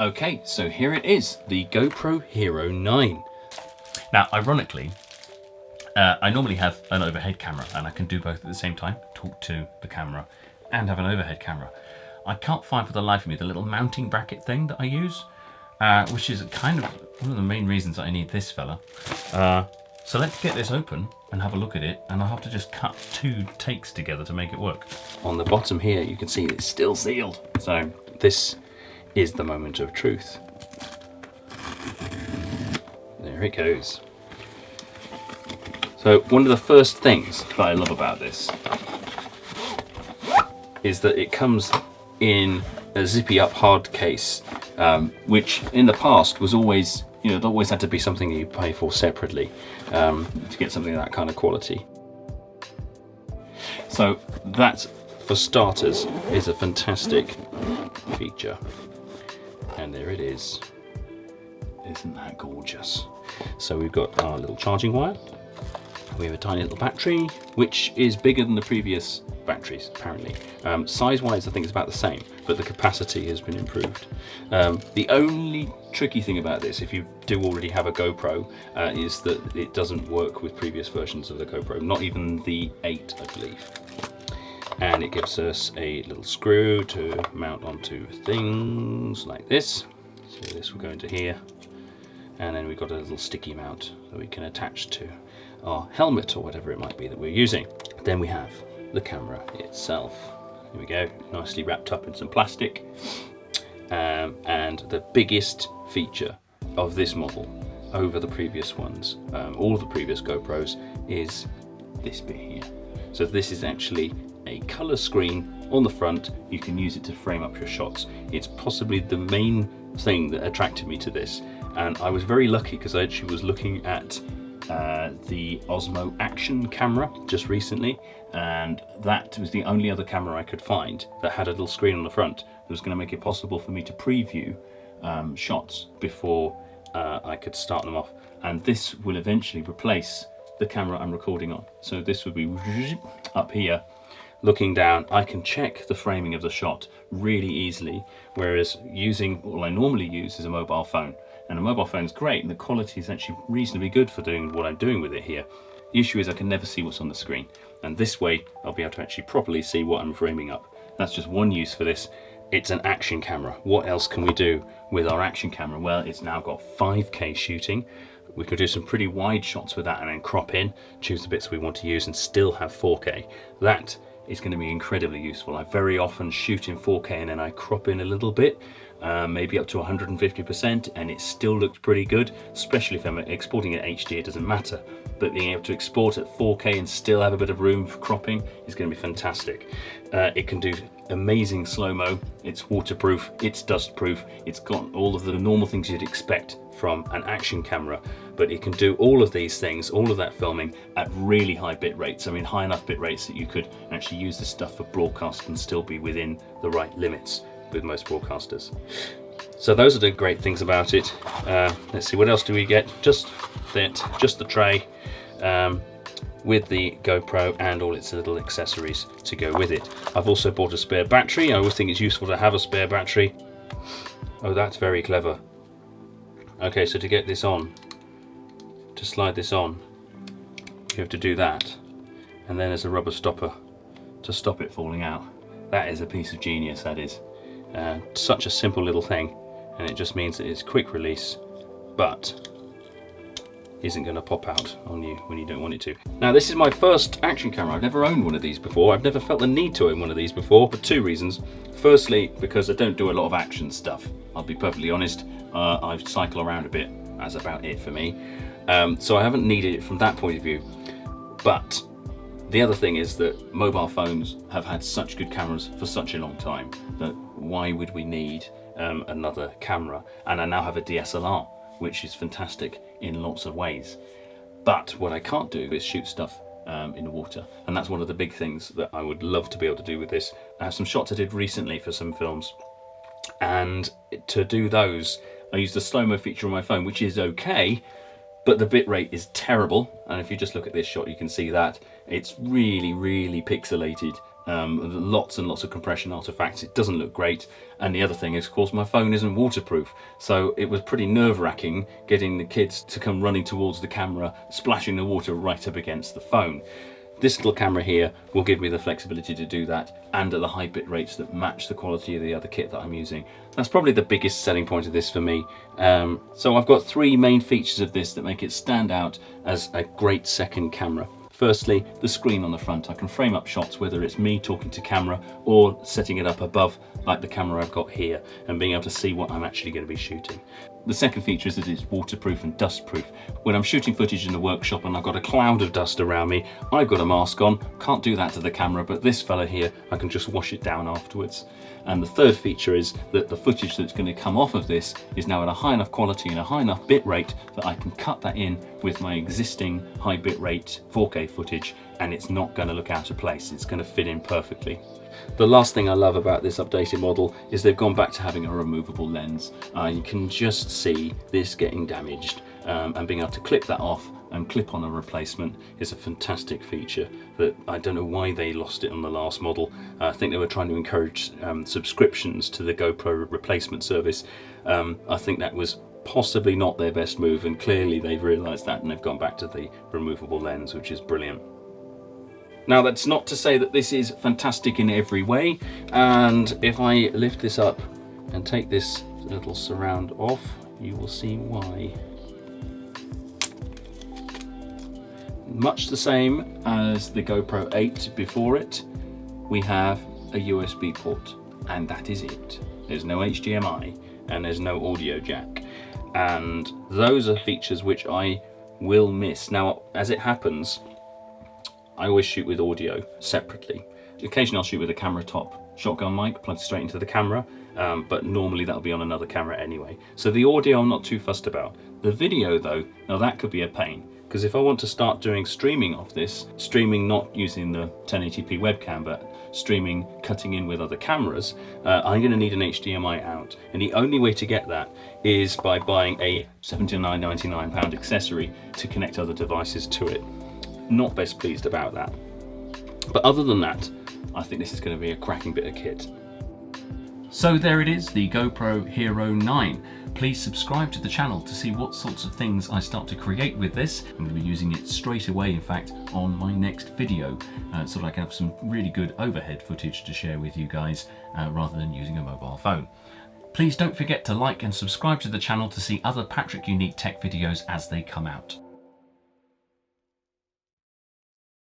Okay, so here it is, the GoPro Hero 9. Now, ironically, I normally have an overhead camera and I can do both at the same time, talk to the camera and have an overhead camera. I can't find for the life of me the little mounting bracket thing that I use, which is kind of one of the main reasons that I need this fella. So let's get this open and have a look at it, and I'll have to just cut 2 takes together to make it work. On the bottom here you can see it's still sealed, so this is the moment of truth. There it goes. So one of the first things that I love about this is that it comes in a zippy up hard case, which in the past was always, it always had to be something you pay for separately to get something of that kind of quality. So that, for starters, is a fantastic feature. And there it is. Isn't that gorgeous? So we've got our little charging wire. We have a tiny little battery, which is bigger than the previous batteries, apparently. Size-wise, I think it's about the same, but the capacity has been improved. The only tricky thing about this, if you do already have a GoPro, is that it doesn't work with previous versions of the GoPro, not even the 8, I believe. And it gives us a little screw to mount onto things like this. So this will go into here, and then we've got a little sticky mount that we can attach to our helmet or whatever it might be that we're using. Then we have the camera itself. Here we go, nicely wrapped up in some plastic. And the biggest feature of this model over the previous ones, all of the previous GoPros, is this bit here. So this is actually a color screen on the front. You can use it to frame up your shots. It's possibly the main thing that attracted me to this, and I was very lucky because I actually was looking at the Osmo Action camera just recently, and that was the only other camera I could find that had a little screen on the front that was going to make it possible for me to preview shots before I could start them off. And this will eventually replace the camera I'm recording on. So this would be up here, looking down. I can check the framing of the shot really easily, whereas using all I normally use is a mobile phone. And a mobile phone is great, and the quality is actually reasonably good for doing what I'm doing with it here. The issue is I can never see what's on the screen, and this way I'll be able to actually properly see what I'm framing up. That's just one use for this. It's an action camera. What else can we do with our action camera? Well, it's now got 5K shooting. We could do some pretty wide shots with that and then crop in, choose the bits we want to use, and still have 4K. That is going to be incredibly useful. I very often shoot in 4K and then I crop in a little bit, maybe up to 150%, and it still looks pretty good, especially if I'm exporting at HD. It doesn't matter, but being able to export at 4K and still have a bit of room for cropping is going to be fantastic. It can do amazing slow-mo, it's waterproof, it's dustproof, it's got all of the normal things you'd expect from an action camera, but it can do all of these things, all of that filming at really high bit rates. I mean, high enough bit rates that you could actually use this stuff for broadcast and still be within the right limits with most broadcasters. So those are the great things about it. Let's see, what else do we get? Just the tray with the GoPro and all its little accessories to go with it. I've also bought a spare battery. I always think it's useful to have a spare battery. Oh, that's very clever. Okay, so to get this on, to slide this on, you have to do that, and then there's a rubber stopper to stop it falling out. That is a piece of genius, that is. Such a simple little thing, and it just means that it's quick release, but isn't going to pop out on you when you don't want it to. Now, this is my first action camera. I've never owned one of these before. I've never felt the need to own one of these before, for 2 reasons. Firstly, because I don't do a lot of action stuff. I'll be perfectly honest. I cycle around a bit. That's about it for me. So I haven't needed it from that point of view. But the other thing is that mobile phones have had such good cameras for such a long time that why would we need another camera? And I now have a DSLR, which is fantastic in lots of ways. But what I can't do is shoot stuff in the water, and that's one of the big things that I would love to be able to do with this. I have some shots I did recently for some films, and to do those I used the slow-mo feature on my phone, which is okay, but the bitrate is terrible. And if you just look at this shot, you can see that it's really pixelated lots and lots of compression artifacts. It doesn't look great, and the other thing is, of course, my phone isn't waterproof, so it was pretty nerve-wracking getting the kids to come running towards the camera, splashing the water right up against the phone. This little camera here will give me the flexibility to do that, and at the high bit rates that match the quality of the other kit that I'm using. That's probably the biggest selling point of this for me. So I've got three main features of this that make it stand out as a great second camera. Firstly, the screen on the front. I can frame up shots, whether it's me talking to camera or setting it up above like the camera I've got here, and being able to see what I'm actually going to be shooting. The second feature is that it's waterproof and dustproof. When I'm shooting footage in the workshop and I've got a cloud of dust around me, I've got a mask on, can't do that to the camera, but this fella here, I can just wash it down afterwards. And the third feature is that the footage that's going to come off of this is now at a high enough quality and a high enough bit rate that I can cut that in with my existing high bit rate 4K footage, and it's not going to look out of place. It's going to fit in perfectly. The last thing I love about this updated model is they've gone back to having a removable lens. You can just see this getting damaged, and being able to clip that off and clip on a replacement is a fantastic feature that I don't know why they lost it on the last model. I think they were trying to encourage subscriptions to the GoPro replacement service. I think that was possibly not their best move, and clearly they've realized that and they've gone back to the removable lens, which is brilliant. Now, that's not to say that this is fantastic in every way, and if I lift this up and take this little surround off, you will see why. Much the same as the GoPro 8 before it, we have a USB port, and that is it. There's no HDMI and there's no audio jack, and those are features which I will miss. Now, as it happens, I always shoot with audio separately. Occasionally I'll shoot with a camera top shotgun mic plugged straight into the camera, but normally that'll be on another camera anyway. So the audio I'm not too fussed about. The video though, now that could be a pain, because if I want to start doing streaming of this, streaming not using the 1080p webcam, but streaming cutting in with other cameras, I'm going to need an HDMI out. And the only way to get that is by buying a £79.99 accessory to connect other devices to it. Not best pleased about that. But other than that, I think this is going to be a cracking bit of kit. So there it is, the GoPro Hero 9. Please subscribe to the channel to see what sorts of things I start to create with this. I'm going to be using it straight away, in fact, on my next video, so that I can have some really good overhead footage to share with you guys, rather than using a mobile phone. Please don't forget to like and subscribe to the channel to see other Patrick Unique Tech videos as they come out.